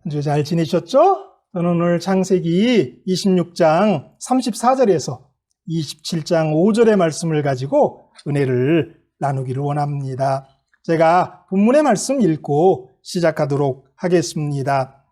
한 주 잘 지내셨죠? 저는 오늘 창세기 26장 34절에서 27장 5절의 말씀을 가지고 은혜를 나누기를 원합니다. 제가 본문의 말씀 읽고 시작하도록 하겠습니다.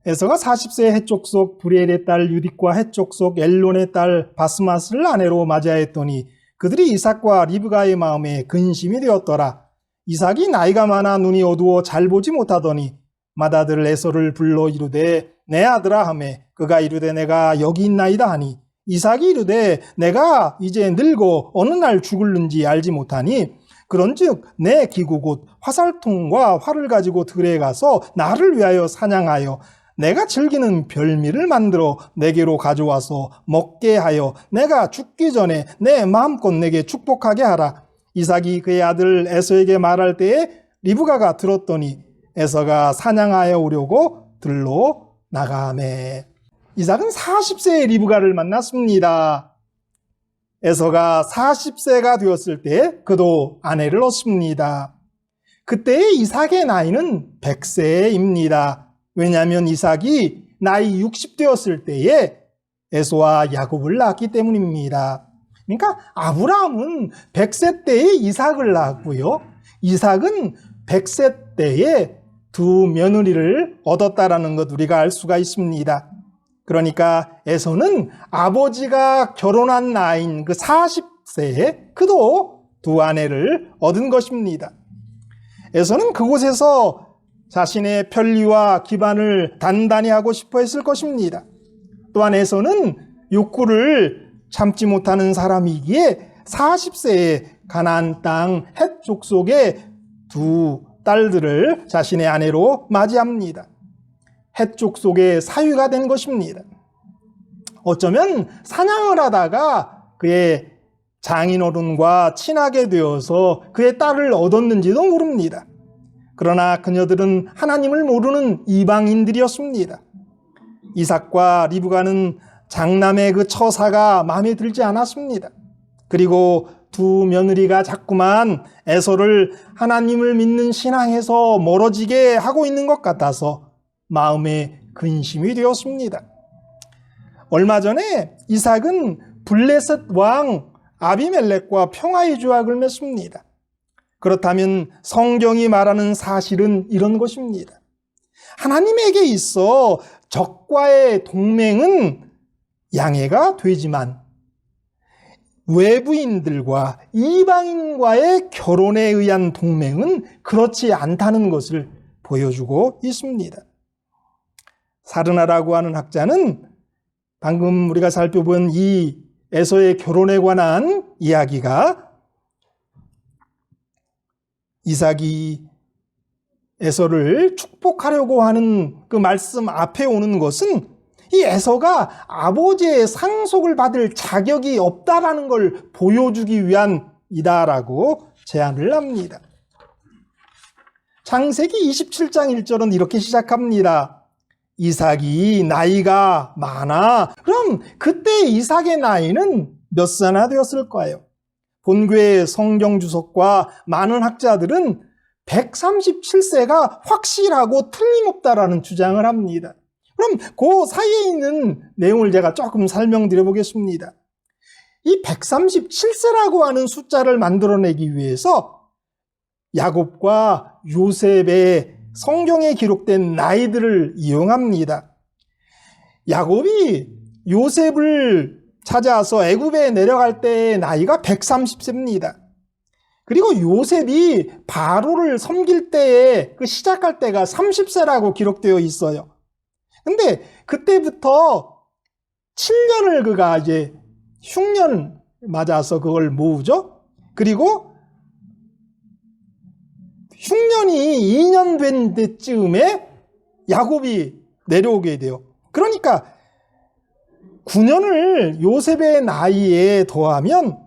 에서가 40세 헷족속 브리엘의 딸 유딕과 헷족속 엘론의 딸 바스맛을 아내로 맞이하였더니 그들이 이삭과 리브가의 마음에 근심이 되었더라. 이삭이 나이가 많아 눈이 어두워 잘 보지 못하더니 맏아들 에서를 불러 이르되 내 아들아 하매 그가 이르되 내가 여기 있나이다 하니 이삭이 이르되 내가 이제 늙어 어느 날 죽을는지 알지 못하니 그런즉 내 기구 곧 화살통과 활을 가지고 들에 가서 나를 위하여 사냥하여 내가 즐기는 별미를 만들어 내게로 가져와서 먹게 하여 내가 죽기 전에 내 마음껏 내게 축복하게 하라. 이삭이 그의 아들 에서에게 말할 때에 리브가가 들었더니 에서가 사냥하여 오려고 들로 나가매. 이삭은 40세의 리브가를 만났습니다. 에서가 40세가 되었을 때 그도 아내를 얻습니다. 그때의 이삭의 나이는 100세입니다. 왜냐하면 이삭이 나이 60되었을 때에 에서와 야곱을 낳았기 때문입니다. 그러니까 아브라함은 100세 때에 이삭을 낳았고요. 이삭은 100세 때에 두 며느리를 얻었다라는 것 우리가 알 수가 있습니다. 그러니까 에서는 아버지가 결혼한 나이인 그 40세에 그도 두 아내를 얻은 것입니다. 에서는 그곳에서 자신의 편리와 기반을 단단히 하고 싶어 했을 것입니다. 또한 에서는 욕구를 참지 못하는 사람이기에 40세에 가나안 땅 헷 족속의 두 딸들을 자신의 아내로 맞이합니다. 헷 족속의 사위가 된 것입니다. 어쩌면 사냥을 하다가 그의 장인어른과 친하게 되어서 그의 딸을 얻었는지도 모릅니다. 그러나 그녀들은 하나님을 모르는 이방인들이었습니다. 이삭과 리브가는 장남의 그 처사가 마음에 들지 않았습니다. 그리고 두 며느리가 자꾸만 에서를 하나님을 믿는 신앙에서 멀어지게 하고 있는 것 같아서 마음에 근심이 되었습니다. 얼마 전에 이삭은 블레셋 왕 아비멜렉과 평화의 조약을 맺습니다. 그렇다면 성경이 말하는 사실은 이런 것입니다. 하나님에게 있어 적과의 동맹은 양해가 되지만 외부인들과 이방인과의 결혼에 의한 동맹은 그렇지 않다는 것을 보여주고 있습니다. 사르나라고 하는 학자는 방금 우리가 살펴본 이 에서의 결혼에 관한 이야기가 이삭이 에서를 축복하려고 하는 그 말씀 앞에 오는 것은 이 에서가 아버지의 상속을 받을 자격이 없다라는 걸 보여주기 위함이다라고 제안을 합니다. 창세기 27장 1절은 이렇게 시작합니다. 이삭이 나이가 많아. 그럼 그때 이삭의 나이는 몇 살나 되었을까요? 본교의 성경 주석과 많은 학자들은 137세가 확실하고 틀림없다라는 주장을 합니다. 그럼 그 사이에 있는 내용을 제가 조금 설명드려 보겠습니다. 이 137세라고 하는 숫자를 만들어내기 위해서 야곱과 요셉의 성경에 기록된 나이들을 이용합니다. 야곱이 요셉을 찾아서 애굽에 내려갈 때의 나이가 130세입니다. 그리고 요셉이 바로를 섬길 때에 그 시작할 때가 30세라고 기록되어 있어요. 근데 그때부터 7년을 그가 이제 흉년 맞아서 그걸 모으죠. 그리고 흉년이 2년 된 때쯤에 야곱이 내려오게 돼요. 그러니까 9년을 요셉의 나이에 더하면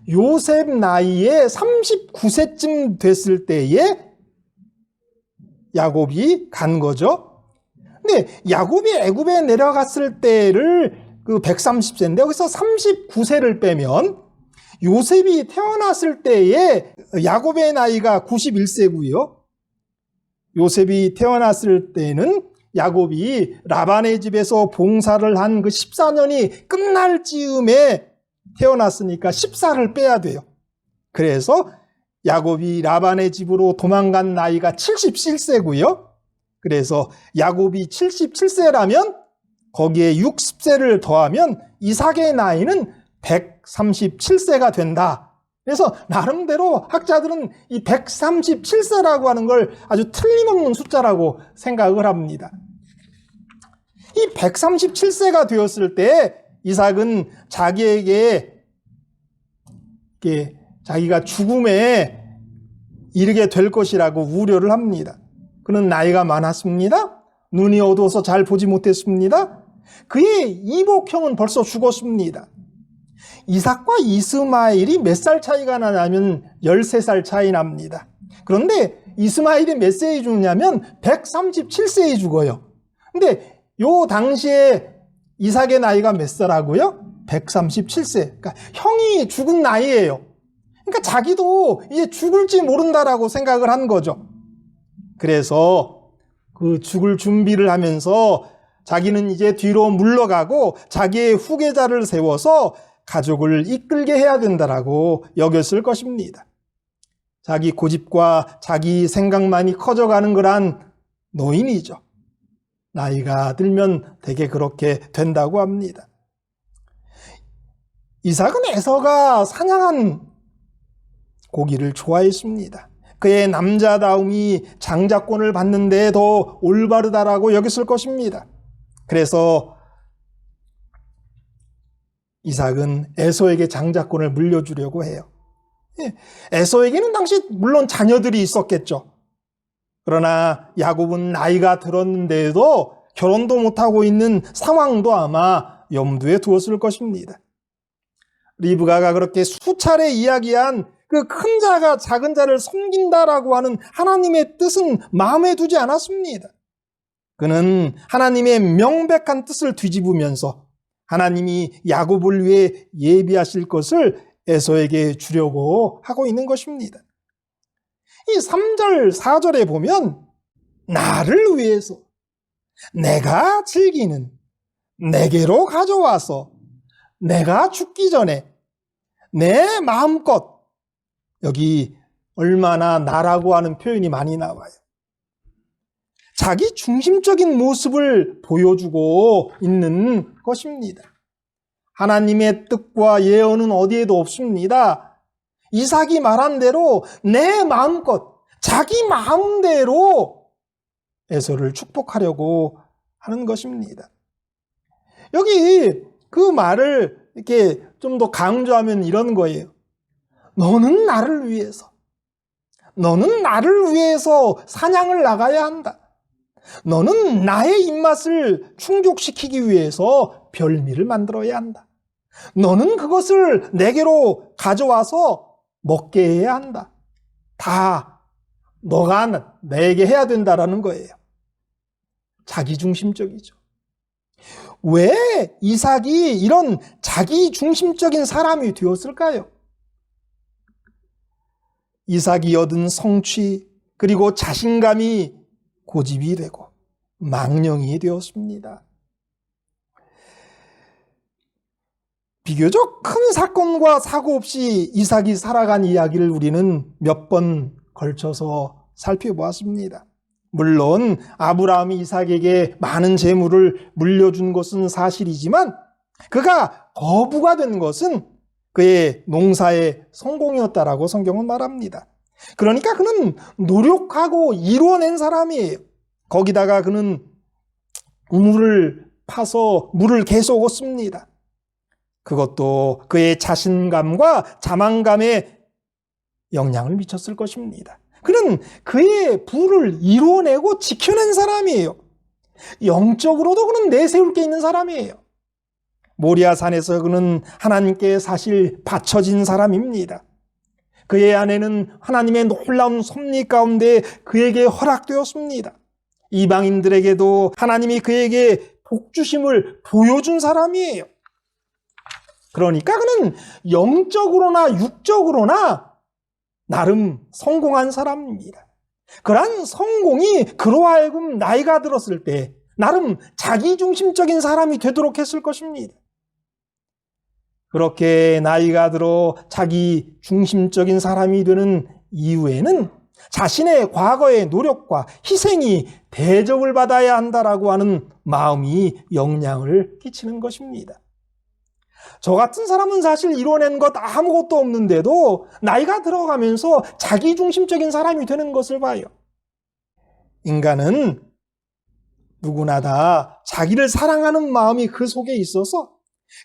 요셉 나이에 39세쯤 됐을 때에 야곱이 간 거죠. 근데 야곱이 애굽에 내려갔을 때를 그 130세인데 여기서 39세를 빼면 요셉이 태어났을 때에 야곱의 나이가 91세고요. 요셉이 태어났을 때는 야곱이 라반의 집에서 봉사를 한 그 14년이 끝날 즈음에 태어났으니까 14를 빼야 돼요. 그래서 야곱이 라반의 집으로 도망간 나이가 77세고요. 그래서 야곱이 77세라면 거기에 60세를 더하면 이삭의 나이는 137세가 된다. 그래서 나름대로 학자들은 이 137세라고 하는 걸 아주 틀림없는 숫자라고 생각을 합니다. 이 137세가 되었을 때 이삭은 자기에게 자기가 죽음에 이르게 될 것이라고 우려를 합니다. 그는 나이가 많았습니다. 눈이 어두워서 잘 보지 못했습니다. 그의 이복형은 벌써 죽었습니다. 이삭과 이스마엘이 몇 살 차이가 나냐면 13살 차이 납니다. 그런데 이스마엘이 몇 세에 죽냐면 137세에 죽어요. 근데 요 당시에 이삭의 나이가 몇 살하고요? 137세. 그러니까 형이 죽은 나이예요. 그러니까 자기도 이제 죽을지 모른다라고 생각을 한 거죠. 그래서 그 죽을 준비를 하면서 자기는 이제 뒤로 물러가고 자기의 후계자를 세워서 가족을 이끌게 해야 된다라고 여겼을 것입니다. 자기 고집과 자기 생각만이 커져가는 거란 노인이죠. 나이가 들면 대개 그렇게 된다고 합니다. 이삭은 에서가 사냥한 고기를 좋아했습니다. 그의 남자다움이 장자권을 받는 데 더 올바르다라고 여겼을 것입니다. 그래서 이삭은 에서에게 장자권을 물려주려고 해요. 에서에게는 당시 물론 자녀들이 있었겠죠. 그러나 야곱은 나이가 들었는데도 결혼도 못하고 있는 상황도 아마 염두에 두었을 것입니다. 리브가가 그렇게 수차례 이야기한 그 큰 자가 작은 자를 섬긴다라고 하는 하나님의 뜻은 마음에 두지 않았습니다. 그는 하나님의 명백한 뜻을 뒤집으면서 하나님이 야곱을 위해 예비하실 것을 에서에게 주려고 하고 있는 것입니다. 이 3절, 4절에 보면 나를 위해서 내가 즐기는 내게로 가져와서 내가 죽기 전에 내 마음껏, 여기 얼마나 나라고 하는 표현이 많이 나와요. 자기 중심적인 모습을 보여주고 있는 것입니다. 하나님의 뜻과 예언은 어디에도 없습니다. 이삭이 말한 대로 내 마음껏, 자기 마음대로 에서를 축복하려고 하는 것입니다. 여기 그 말을 이렇게 좀 더 강조하면 이런 거예요. 너는 나를 위해서 사냥을 나가야 한다. 너는 나의 입맛을 충족시키기 위해서 별미를 만들어야 한다. 너는 그것을 내게로 가져와서 먹게 해야 한다. 다 너가 내게 해야 된다라는 거예요. 자기중심적이죠. 왜 이삭이 이런 자기중심적인 사람이 되었을까요? 이삭이 얻은 성취 그리고 자신감이 고집이 되고 망령이 되었습니다. 비교적 큰 사건과 사고 없이 이삭이 살아간 이야기를 우리는 몇 번 걸쳐서 살펴보았습니다. 물론 아브라함이 이삭에게 많은 재물을 물려준 것은 사실이지만 그가 거부가 된 것은 그의 농사의 성공이었다라고 성경은 말합니다. 그러니까 그는 노력하고 이루어낸 사람이에요. 거기다가 그는 우물을 파서 물을 계속 얻습니다. 그것도 그의 자신감과 자만감에 영향을 미쳤을 것입니다. 그는 그의 부를 이루어내고 지켜낸 사람이에요. 영적으로도 그는 내세울 게 있는 사람이에요. 모리아산에서 그는 하나님께 사실 바쳐진 사람입니다. 그의 아내는 하나님의 놀라운 섭리 가운데 그에게 허락되었습니다. 이방인들에게도 하나님이 그에게 복주심을 보여준 사람이에요. 그러니까 그는 영적으로나 육적으로나 나름 성공한 사람입니다. 그러한 성공이 그로 하여금 나이가 들었을 때 나름 자기중심적인 사람이 되도록 했을 것입니다. 그렇게 나이가 들어 자기중심적인 사람이 되는 이후에는 자신의 과거의 노력과 희생이 대접을 받아야 한다라고 하는 마음이 영향을 끼치는 것입니다. 저 같은 사람은 사실 이뤄낸 것 아무것도 없는데도 나이가 들어가면서 자기중심적인 사람이 되는 것을 봐요. 인간은 누구나 다 자기를 사랑하는 마음이 그 속에 있어서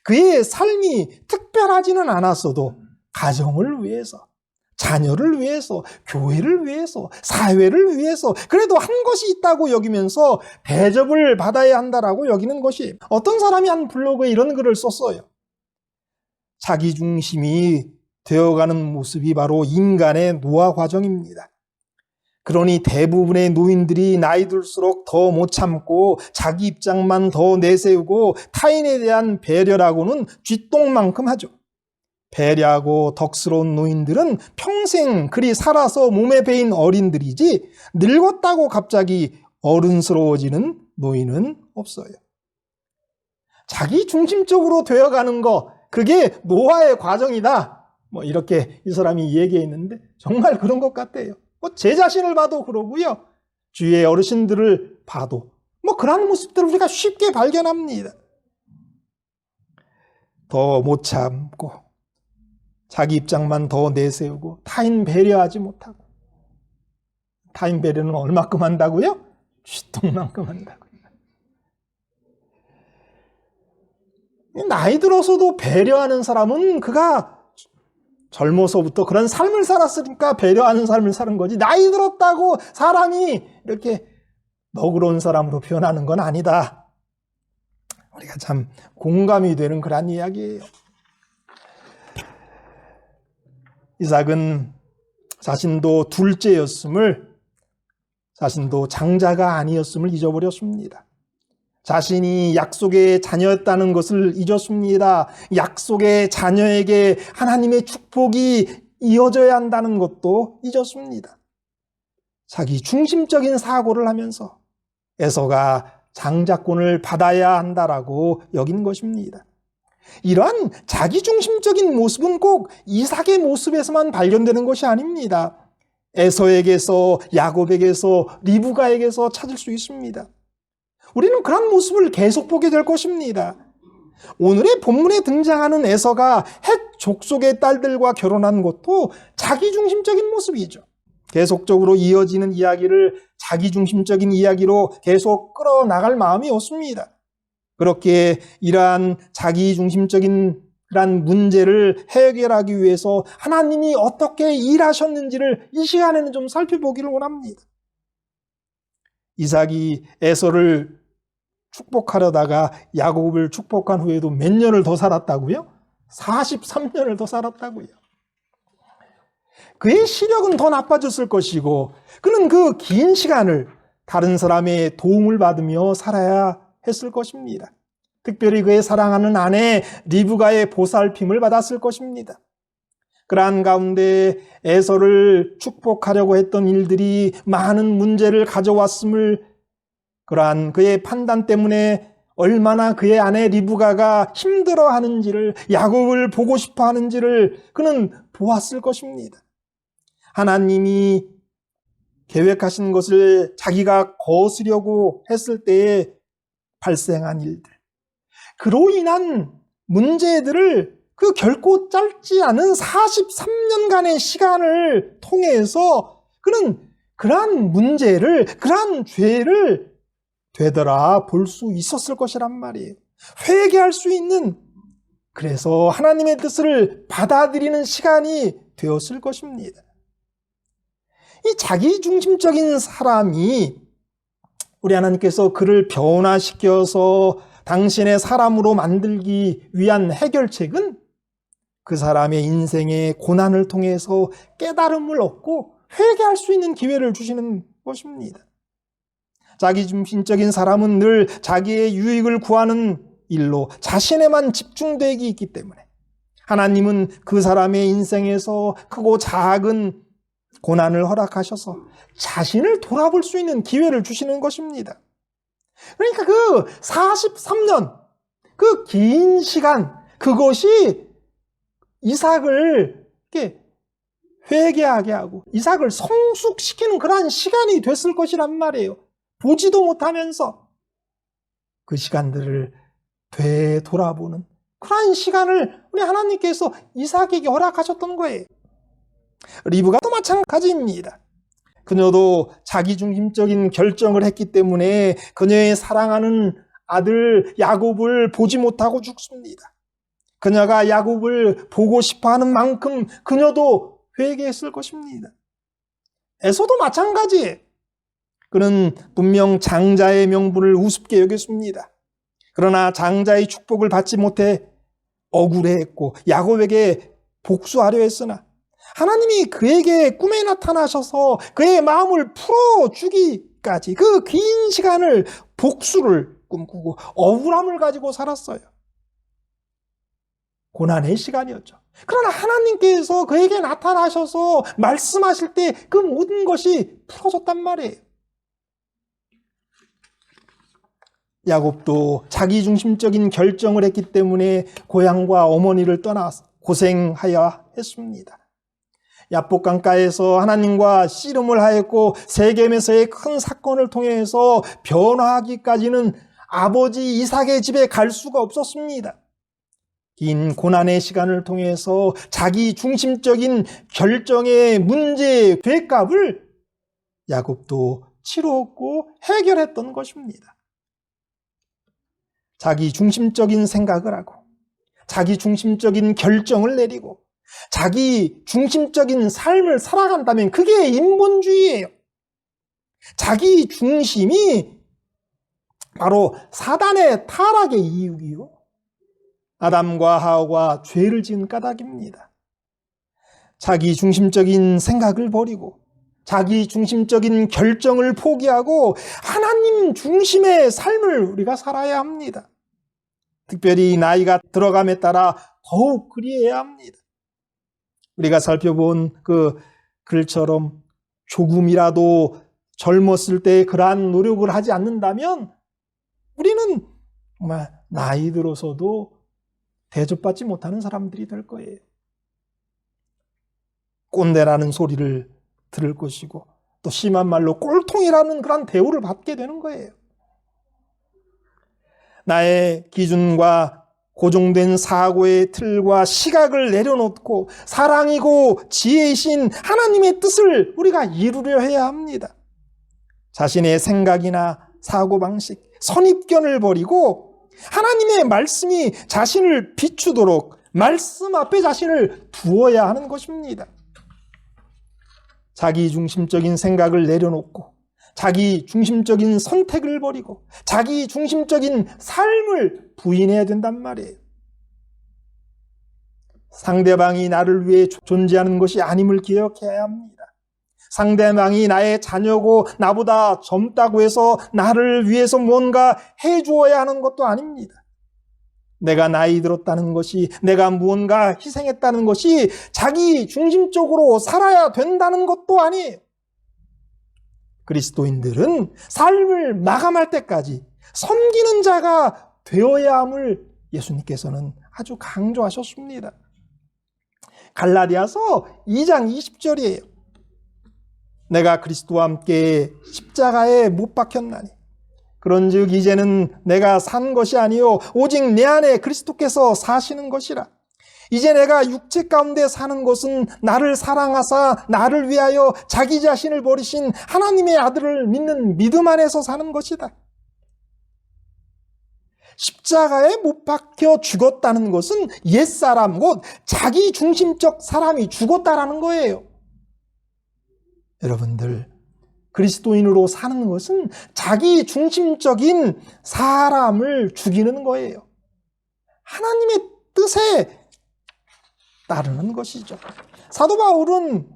그의 삶이 특별하지는 않았어도 가정을 위해서, 자녀를 위해서, 교회를 위해서, 사회를 위해서 그래도 한 것이 있다고 여기면서 대접을 받아야 한다라고 여기는 것이, 어떤 사람이 한 블로그에 이런 글을 썼어요. 자기중심이 되어가는 모습이 바로 인간의 노화 과정입니다. 그러니 대부분의 노인들이 나이 들수록 더 못 참고 자기 입장만 더 내세우고 타인에 대한 배려라고는 쥐똥만큼 하죠. 배려하고 덕스러운 노인들은 평생 그리 살아서 몸에 배인 어린들이지 늙었다고 갑자기 어른스러워지는 노인은 없어요. 자기 중심적으로 되어가는 거, 그게 노화의 과정이다. 이렇게 이 사람이 얘기했는데 정말 그런 것 같아요. 제 자신을 봐도 그러고요. 주위의 어르신들을 봐도 그런 모습들을 우리가 쉽게 발견합니다. 더 못 참고 자기 입장만 더 내세우고 타인 배려하지 못하고, 타인 배려는 얼마큼 한다고요? 쥐똥만큼 한다고요. 나이 들어서도 배려하는 사람은 그가 젊어서부터 그런 삶을 살았으니까 배려하는 삶을 사는 거지, 나이 들었다고 사람이 이렇게 너그러운 사람으로 변하는 건 아니다. 우리가 참 공감이 되는 그런 이야기예요. 이삭은 자신도 둘째였음을, 자신도 장자가 아니었음을 잊어버렸습니다. 자신이 약속의 자녀였다는 것을 잊었습니다. 약속의 자녀에게 하나님의 축복이 이어져야 한다는 것도 잊었습니다. 자기 중심적인 사고를 하면서 에서가 장자권을 받아야 한다라고 여긴 것입니다. 이러한 자기중심적인 모습은 꼭 이삭의 모습에서만 발견되는 것이 아닙니다. 에서에게서, 야곱에게서, 리브가에게서 찾을 수 있습니다. 우리는 그런 모습을 계속 보게 될 것입니다. 오늘의 본문에 등장하는 에서가 헷 족속의 딸들과 결혼한 것도 자기중심적인 모습이죠. 계속적으로 이어지는 이야기를 자기중심적인 이야기로 계속 끌어나갈 마음이 없습니다. 그렇게 이러한 자기중심적인 그런 문제를 해결하기 위해서 하나님이 어떻게 일하셨는지를 이 시간에는 좀 살펴보기를 원합니다. 이삭이 에서를 축복하려다가 야곱을 축복한 후에도 몇 년을 더 살았다고요? 43년을 더 살았다고요. 그의 시력은 더 나빠졌을 것이고 그는 그 긴 시간을 다른 사람의 도움을 받으며 살아야 했을 것입니다. 특별히 그의 사랑하는 아내 리브가의 보살핌을 받았을 것입니다. 그러한 가운데 에서를 축복하려고 했던 일들이 많은 문제를 가져왔음을, 그러한 그의 판단 때문에 얼마나 그의 아내 리브가가 힘들어하는지를, 야곱을 보고 싶어 하는지를 그는 보았을 것입니다. 하나님이 계획하신 것을 자기가 거스려고 했을 때에 발생한 일들, 그로 인한 문제들을 그 결코 짧지 않은 43년간의 시간을 통해서 그는 그러한 문제를, 그러한 죄를 되돌아 볼 수 있었을 것이란 말이에요. 회개할 수 있는, 그래서 하나님의 뜻을 받아들이는 시간이 되었을 것입니다. 이 자기중심적인 사람이, 우리 하나님께서 그를 변화시켜서 당신의 사람으로 만들기 위한 해결책은 그 사람의 인생의 고난을 통해서 깨달음을 얻고 회개할 수 있는 기회를 주시는 것입니다. 자기중심적인 사람은 늘 자기의 유익을 구하는 일로 자신에만 집중되기 있기 때문에 하나님은 그 사람의 인생에서 크고 작은 고난을 허락하셔서 자신을 돌아볼 수 있는 기회를 주시는 것입니다. 그러니까 그 43년, 그 긴 시간, 그것이 이삭을 이렇게 회개하게 하고 이삭을 성숙시키는 그러한 시간이 됐을 것이란 말이에요. 보지도 못하면서 그 시간들을 되돌아보는 그러한 시간을 우리 하나님께서 이삭에게 허락하셨던 거예요. 리브가 또 마찬가지입니다. 그녀도 자기중심적인 결정을 했기 때문에 그녀의 사랑하는 아들 야곱을 보지 못하고 죽습니다. 그녀가 야곱을 보고 싶어하는 만큼 그녀도 회개했을 것입니다. 에서도 마찬가지예요. 그는 분명 장자의 명분을 우습게 여겼습니다. 그러나 장자의 축복을 받지 못해 억울해했고 야곱에게 복수하려 했으나 하나님이 그에게 꿈에 나타나셔서 그의 마음을 풀어주기까지 그 긴 시간을 복수를 꿈꾸고 억울함을 가지고 살았어요. 고난의 시간이었죠. 그러나 하나님께서 그에게 나타나셔서 말씀하실 때 그 모든 것이 풀어졌단 말이에요. 야곱도 자기중심적인 결정을 했기 때문에 고향과 어머니를 떠나 고생하여 했습니다. 야복 강가에서 하나님과 씨름을 하였고 세겜에서의 큰 사건을 통해서 변화하기까지는 아버지 이삭의 집에 갈 수가 없었습니다. 긴 고난의 시간을 통해서 자기 중심적인 결정의 문제의 궤값을 야곱도 치루었고 해결했던 것입니다. 자기 중심적인 생각을 하고 자기 중심적인 결정을 내리고 자기 중심적인 삶을 살아간다면 그게 인본주의예요. 자기 중심이 바로 사단의 타락의 이유이요. 아담과 하와가 죄를 지은 까닭입니다. 자기 중심적인 생각을 버리고 자기 중심적인 결정을 포기하고 하나님 중심의 삶을 우리가 살아야 합니다. 특별히 나이가 들어감에 따라 더욱 그리해야 합니다. 우리가 살펴본 그 글처럼 조금이라도 젊었을 때 그러한 노력을 하지 않는다면 우리는 정말 나이 들어서도 대접받지 못하는 사람들이 될 거예요. 꼰대라는 소리를 들을 것이고 또 심한 말로 꼴통이라는 그런 대우를 받게 되는 거예요. 나의 기준과 고정된 사고의 틀과 시각을 내려놓고 사랑이고 지혜이신 하나님의 뜻을 우리가 이루려 해야 합니다. 자신의 생각이나 사고방식, 선입견을 버리고 하나님의 말씀이 자신을 비추도록 말씀 앞에 자신을 두어야 하는 것입니다. 자기 중심적인 생각을 내려놓고 자기 중심적인 선택을 버리고 자기 중심적인 삶을 부인해야 된단 말이에요. 상대방이 나를 위해 존재하는 것이 아님을 기억해야 합니다. 상대방이 나의 자녀고 나보다 젊다고 해서 나를 위해서 뭔가 해주어야 하는 것도 아닙니다. 내가 나이 들었다는 것이, 내가 무언가 희생했다는 것이 자기 중심적으로 살아야 된다는 것도 아니에요. 그리스도인들은 삶을 마감할 때까지 섬기는 자가 되어야 함을 예수님께서는 아주 강조하셨습니다. 갈라디아서 2장 20절이에요. 내가 그리스도와 함께 십자가에 못 박혔나니 그런즉 이제는 내가 산 것이 아니요 오직 내 안에 그리스도께서 사시는 것이라. 이제 내가 육체 가운데 사는 것은 나를 사랑하사 나를 위하여 자기 자신을 버리신 하나님의 아들을 믿는 믿음 안에서 사는 것이다. 십자가에 못 박혀 죽었다는 것은 옛사람, 곧 자기 중심적 사람이 죽었다라는 거예요. 여러분들, 그리스도인으로 사는 것은 자기 중심적인 사람을 죽이는 거예요. 하나님의 뜻에 따르는 것이죠. 사도 바울은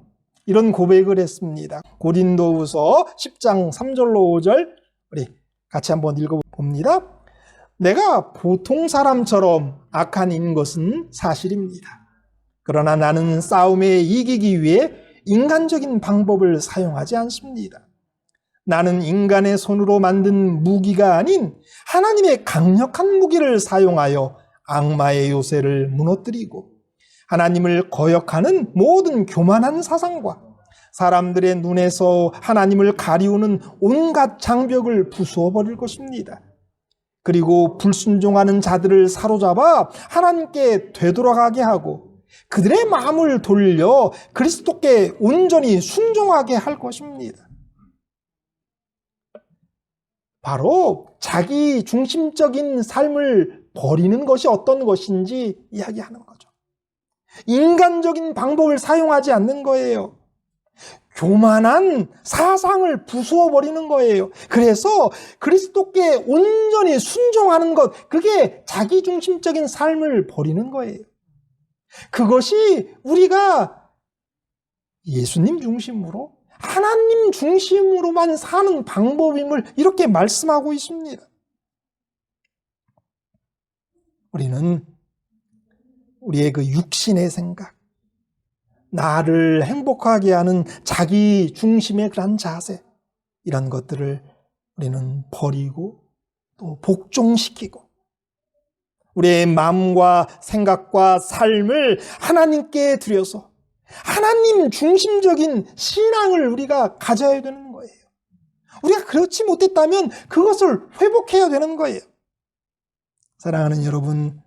이런 고백을 했습니다. 고린도후서 10장 3절로 5절 우리 같이 한번 읽어봅니다. 내가 보통 사람처럼 악한 인 것은 사실입니다. 그러나 나는 싸움에 이기기 위해 인간적인 방법을 사용하지 않습니다. 나는 인간의 손으로 만든 무기가 아닌 하나님의 강력한 무기를 사용하여 악마의 요새를 무너뜨리고 하나님을 거역하는 모든 교만한 사상과 사람들의 눈에서 하나님을 가리우는 온갖 장벽을 부수어 버릴 것입니다. 그리고 불순종하는 자들을 사로잡아 하나님께 되돌아가게 하고 그들의 마음을 돌려 그리스도께 온전히 순종하게 할 것입니다. 바로 자기 중심적인 삶을 버리는 것이 어떤 것인지 이야기하는 거죠. 인간적인 방법을 사용하지 않는 거예요. 교만한 사상을 부수어 버리는 거예요. 그래서 그리스도께 온전히 순종하는 것, 그게 자기 중심적인 삶을 버리는 거예요. 그것이 우리가 예수님 중심으로 하나님 중심으로만 사는 방법임을 이렇게 말씀하고 있습니다. 우리는 우리의 그 육신의 생각, 나를 행복하게 하는 자기 중심의 그런 자세, 이런 것들을 우리는 버리고 또 복종시키고 우리의 마음과 생각과 삶을 하나님께 드려서 하나님 중심적인 신앙을 우리가 가져야 되는 거예요. 우리가 그렇지 못했다면 그것을 회복해야 되는 거예요. 사랑하는 여러분,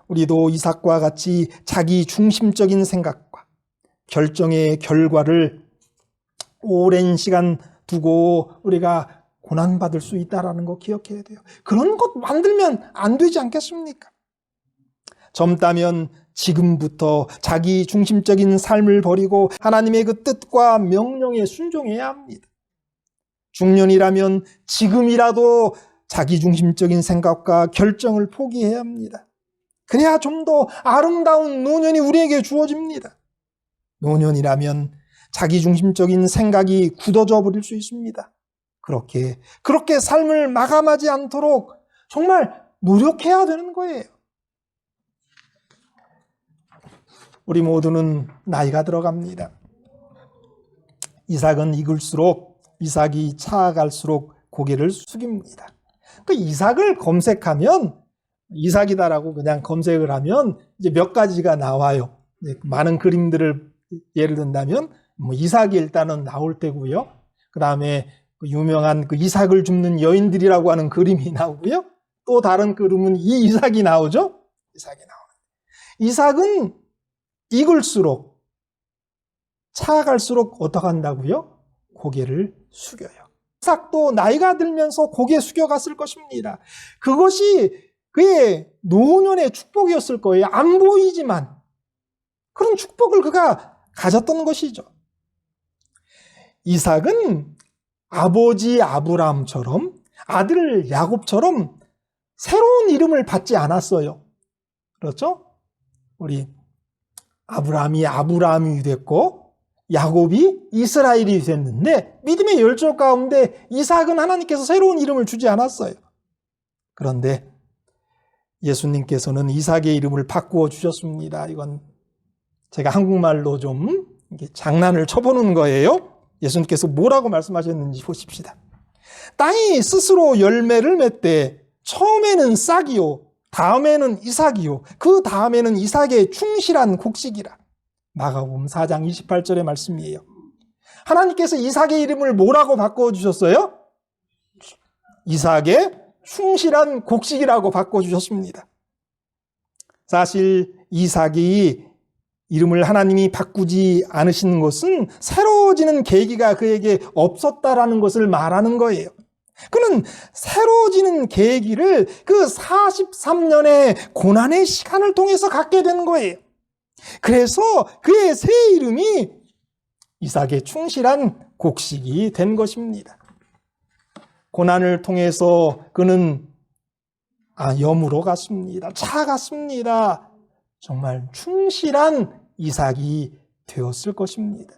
우리도 이삭과 같이 자기 중심적인 생각과 결정의 결과를 오랜 시간 두고 우리가 고난받을 수 있다는 거 기억해야 돼요. 그런 것 만들면 안 되지 않겠습니까? 젊다면 지금부터 자기 중심적인 삶을 버리고 하나님의 그 뜻과 명령에 순종해야 합니다. 중년이라면 지금이라도 자기 중심적인 생각과 결정을 포기해야 합니다. 그래야 좀 더 아름다운 노년이 우리에게 주어집니다. 노년이라면 자기 중심적인 생각이 굳어져 버릴 수 있습니다. 그렇게 삶을 마감하지 않도록 정말 노력해야 되는 거예요. 우리 모두는 나이가 들어갑니다. 이삭은 익을수록, 이삭이 차갈수록 고개를 숙입니다. 그 이삭을 검색하면, 이삭이다라고 그냥 검색을 하면 이제 몇 가지가 나와요. 많은 그림들을 예를 든다면 이삭이 일단은 나올 테고요. 그 다음에 유명한 그 이삭을 줍는 여인들이라고 하는 그림이 나오고요. 또 다른 그림은 이 이삭이 나오죠. 이삭이 나오는. 이삭은 익을수록, 차갈수록 어떻게 한다고요? 고개를 숙여요. 이삭도 나이가 들면서 고개 숙여갔을 것입니다. 그것이 그의 노년의 축복이었을 거예요. 안 보이지만 그런 축복을 그가 가졌던 것이죠. 이삭은 아버지 아브라함처럼, 아들 야곱처럼 새로운 이름을 받지 않았어요. 그렇죠? 우리 아브라함이 됐고 야곱이 이스라엘이 됐는데 믿음의 열조 가운데 이삭은 하나님께서 새로운 이름을 주지 않았어요. 그런데 예수님께서는 이삭의 이름을 바꾸어 주셨습니다. 이건 제가 한국말로 좀 장난을 쳐보는 거예요. 예수님께서 뭐라고 말씀하셨는지 보십시다. 땅이 스스로 열매를 맺되 처음에는 싹이요, 다음에는 이삭이요, 그 다음에는 이삭의 충실한 곡식이라. 마가복음 4장 28절의 말씀이에요. 하나님께서 이삭의 이름을 뭐라고 바꿔주셨어요? 이삭의 충실한 곡식이라고 바꿔주셨습니다. 사실 이삭이 이름을 하나님이 바꾸지 않으신 것은 새로워지는 계기가 그에게 없었다라는 것을 말하는 거예요. 그는 새로워지는 계기를 그 43년의 고난의 시간을 통해서 갖게 된 거예요. 그래서 그의 새 이름이 이삭의 충실한 곡식이 된 것입니다. 고난을 통해서 그는 염으로 갔습니다. 차갔습니다. 정말 충실한 이삭이 되었을 것입니다.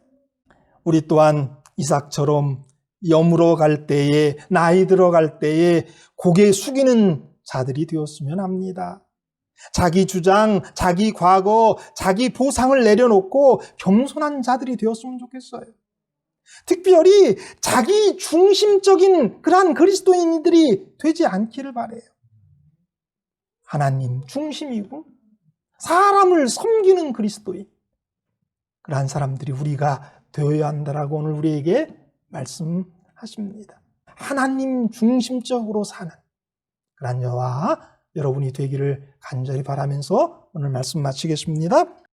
우리 또한 이삭처럼 염으로 갈 때에, 나이 들어갈 때에 고개 숙이는 자들이 되었으면 합니다. 자기 주장, 자기 과거, 자기 보상을 내려놓고 겸손한 자들이 되었으면 좋겠어요. 특별히 자기 중심적인 그러한 그리스도인들이 되지 않기를 바래요. 하나님 중심이고 사람을 섬기는 그리스도인, 그러한 사람들이 우리가 되어야 한다라고 오늘 우리에게 말씀하십니다. 하나님 중심적으로 사는 그러한 저와 여러분이 되기를 간절히 바라면서 오늘 말씀 마치겠습니다.